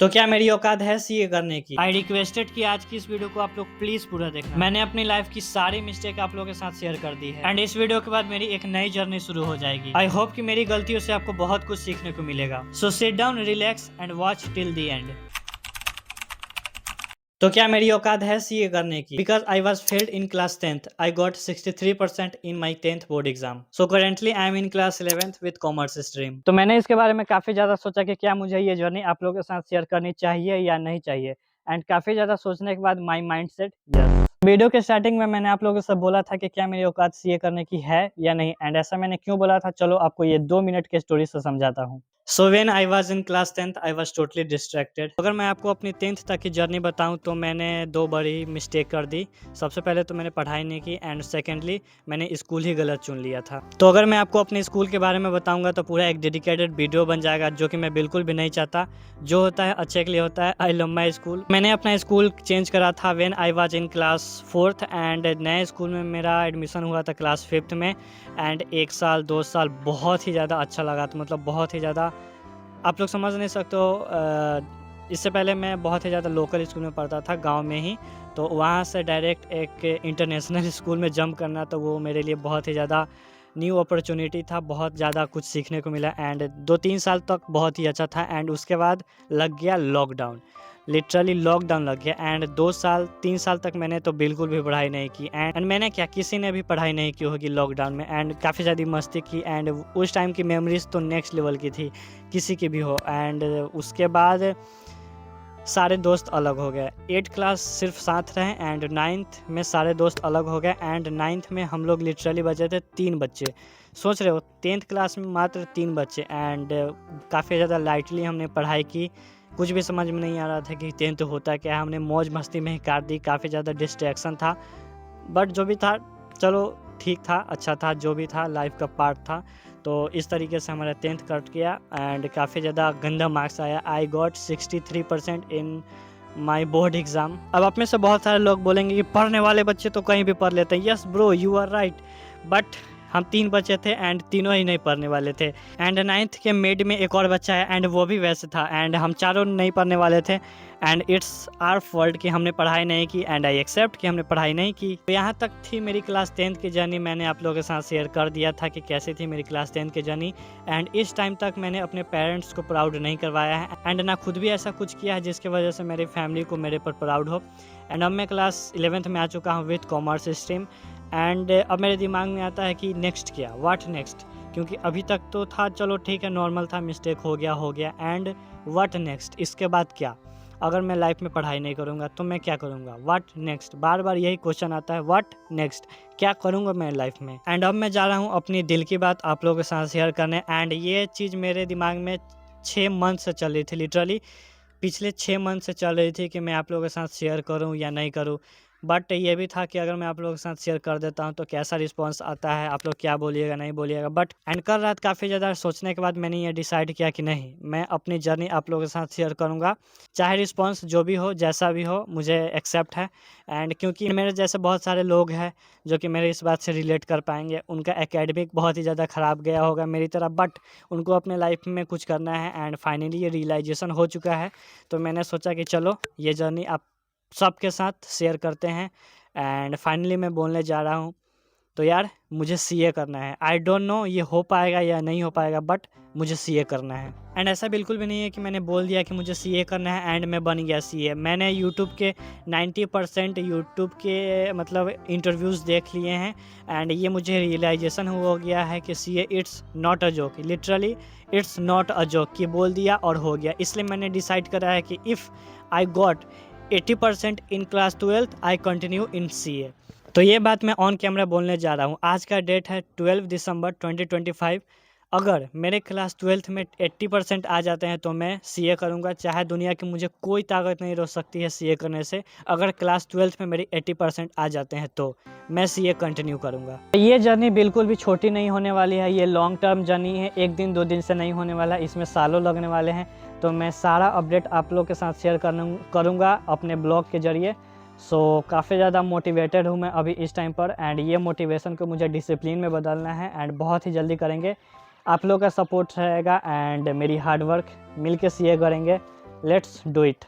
तो क्या मेरी औकात है सीए करने की? आई रिक्वेस्टेड कि आज की इस वीडियो को आप लोग प्लीज पूरा देखना। मैंने अपनी लाइफ की सारी मिस्टेक आप लोगों के साथ शेयर कर दी है एंड इस वीडियो के बाद मेरी एक नई जर्नी शुरू हो जाएगी। आई होप कि मेरी गलतियों से आपको बहुत कुछ सीखने को मिलेगा। So sit down, relax and watch till the end. तो क्या मेरी औकात है सीए करने की? Because I was failed in class 10th, I got 63% in my 10th board exam. So currently I am in class 11th with commerce stream. तो मैंने इसके बारे में काफी ज्यादा सोचा कि क्या मुझे ये जर्नी आप लोगों के साथ शेयर करनी चाहिए या नहीं चाहिए, एंड काफी ज्यादा सोचने के बाद my mind set yes. Video के स्टार्टिंग में मैंने आप लोगों से बोला था कि क्या मेरी औकात सीए करने की है या नहीं, एंड ऐसा मैंने क्यों बोला था, चलो आपको ये 2 मिनट के स्टोरी से समझाता हूँ। So when I was in class 10th I was totally distracted. अगर मैं आपको अपनी 10th तक की जर्नी बताऊं तो मैंने दो बड़ी मिस्टेक कर दी। सबसे पहले तो मैंने पढ़ाई नहीं की एंड सेकेंडली मैंने स्कूल ही गलत चुन लिया था। तो अगर मैं आपको अपने स्कूल के बारे में बताऊंगा तो पूरा एक डेडिकेटेड वीडियो बन जाएगा, जो कि मैं बिल्कुल भी नहीं चाहता। जो होता है अच्छे के लिए होता है। I love my school. मैंने अपना स्कूल चेंज करा था when I was in class 4th and नए स्कूल में मेरा एडमिशन हुआ था क्लास 5th में। एंड 1 साल 2 साल बहुत ही ज़्यादा अच्छा लगा था, मतलब बहुत ही ज़्यादा आप लोग समझ नहीं सकते हो। इससे पहले मैं बहुत ही ज़्यादा लोकल स्कूल में पढ़ता था गांव में ही, तो वहाँ से डायरेक्ट एक इंटरनेशनल स्कूल में जंप करना, तो वो मेरे लिए बहुत ही ज़्यादा न्यू अपॉर्चुनिटी था। बहुत ज़्यादा कुछ सीखने को मिला एंड 2-3 साल तक बहुत ही अच्छा था। एंड उसके बाद लग गया लॉकडाउन, लिटरली लॉकडाउन लग गया एंड 2 साल 3 साल तक मैंने तो बिल्कुल भी पढ़ाई नहीं की। एंड मैंने क्या, किसी ने भी पढ़ाई नहीं की होगी लॉकडाउन में, एंड काफ़ी ज़्यादा मस्ती की एंड उस टाइम की मेमोरीज तो नेक्स्ट लेवल की थी, किसी की भी हो। एंड उसके बाद सारे दोस्त अलग हो गए। 8 क्लास सिर्फ साथ रहे एंड 9th में सारे दोस्त अलग हो गए एंड 9th में हम लोग लिटरली बचे थे 3 बच्चे। सोच रहे हो 10th क्लास में मात्र 3 बच्चे एंड काफ़ी ज़्यादा लाइटली हमने पढ़ाई की। कुछ भी समझ में नहीं आ रहा था कि 10th होता क्या है, हमने मौज मस्ती में ही काट दी। काफ़ी ज़्यादा डिस्ट्रैक्शन था, बट जो भी था चलो ठीक था, अच्छा था, जो भी था लाइफ का पार्ट था। तो इस तरीके से हमारा 10th कट गया एंड काफ़ी ज़्यादा गंदा मार्क्स आया। I got 63% in my board exam. अब आप में से बहुत सारे लोग बोलेंगे कि पढ़ने वाले बच्चे तो कहीं भी पढ़ लेते हैं। Yes bro, you are right, but हम 3 बच्चे थे एंड तीनों ही नहीं पढ़ने वाले थे। एंड 9th के मिड में एक और बच्चा है एंड वो भी वैसे था एंड हम चारों नहीं पढ़ने वाले थे। एंड इट्स आवर फॉल्ट कि हमने पढ़ाई नहीं की एंड आई एक्सेप्ट कि हमने पढ़ाई नहीं की। तो यहाँ तक थी मेरी क्लास 10th की जर्नी। मैंने आप लोगों के साथ शेयर कर दिया था कि कैसी थी मेरी क्लास 10th की जर्नी। एंड इस टाइम तक मैंने अपने पेरेंट्स को प्राउड नहीं करवाया है एंड ना खुद भी ऐसा कुछ किया है जिसकी वजह से मेरी फैमिली को मेरे पर प्राउड हो। एंड अब मैं क्लास 11th में आ चुका हूँ विथ कॉमर्स स्ट्रीम। एंड अब मेरे दिमाग में आता है कि नेक्स्ट क्या, व्हाट नेक्स्ट, क्योंकि अभी तक तो था चलो ठीक है, नॉर्मल था, मिस्टेक हो गया एंड व्हाट नेक्स्ट, इसके बाद क्या। अगर मैं लाइफ में पढ़ाई नहीं करूँगा तो मैं क्या करूँगा, व्हाट नेक्स्ट, बार बार यही क्वेश्चन आता है, व्हाट नेक्स्ट, क्या करूँगा मैं लाइफ में। एंड अब मैं जा रहा हूँ अपनी दिल की बात आप लोगों के साथ शेयर करने। एंड ये चीज़ मेरे दिमाग में 6 मंथ से चल रही थी, लिटरली पिछले 6 मंथ से चल रही थी कि मैं आप लोगों के साथ शेयर करूं या नहीं करूं। बट ये भी था कि अगर मैं आप लोगों के साथ शेयर कर देता हूं तो कैसा रिस्पांस आता है, आप लोग क्या बोलिएगा नहीं बोलिएगा। बट एंड कल रात काफ़ी ज़्यादा सोचने के बाद मैंने ये डिसाइड किया कि नहीं, मैं अपनी जर्नी आप लोगों के साथ शेयर करूँगा, चाहे रिस्पॉन्स जो भी हो, जैसा भी हो, मुझे एक्सेप्ट है। एंड क्योंकि मेरे जैसे बहुत सारे लोग हैं जो कि मेरे इस बात से रिलेट कर पाएंगे। उनका एकेडमिक बहुत ही ज़्यादा ख़राब गया होगा मेरी तरह, बट उनको अपने लाइफ में कुछ करना है एंड फाइनली ये रियलाइजेशन हो चुका है। तो मैंने सोचा कि चलो ये जर्नी आप सबके साथ शेयर करते हैं। एंड फाइनली मैं बोलने जा रहा हूँ, तो यार मुझे सीए करना है। आई डोंट नो ये हो पाएगा या नहीं हो पाएगा, बट मुझे सीए करना है। एंड ऐसा बिल्कुल भी नहीं है कि मैंने बोल दिया कि मुझे सीए करना है एंड मैं बन गया सीए। मैंने यूट्यूब के 90% यूट्यूब के मतलब इंटरव्यूज़ देख लिए हैं एंड ये मुझे रियलाइजेशन हो गया है कि CA it's not a joke, literally it's not a joke, कि बोल दिया और हो गया। इसलिए मैंने डिसाइड करा है कि if I got 80% in class 12th I continue in CA. तो ये बात मैं ऑन कैमरा बोलने जा रहा हूँ। आज का डेट है 12 दिसंबर 2025। अगर मेरे क्लास 12th में 80% आ जाते हैं तो मैं सीए करूँगा, चाहे दुनिया की मुझे कोई ताकत नहीं रोक सकती है सीए करने से। अगर क्लास 12th में मेरी 80% आ जाते हैं तो मैं सीए कंटिन्यू करूँगा। ये जर्नी बिल्कुल भी छोटी नहीं होने वाली है, ये लॉन्ग टर्म जर्नी है, 1 दिन 2 दिन से नहीं होने वाला, इसमें सालों लगने वाले हैं। तो मैं सारा अपडेट आप लोग के साथ शेयर करूँगा अपने ब्लॉग के ज़रिए। सो काफ़ी ज़्यादा मोटिवेटेड हूँ मैं अभी इस टाइम पर एंड ये मोटिवेशन को मुझे डिसिप्लिन में बदलना है एंड बहुत ही जल्दी करेंगे। आप लोग का सपोर्ट रहेगा एंड मेरी हार्ड वर्क मिल के सीए करेंगे। Let's do it.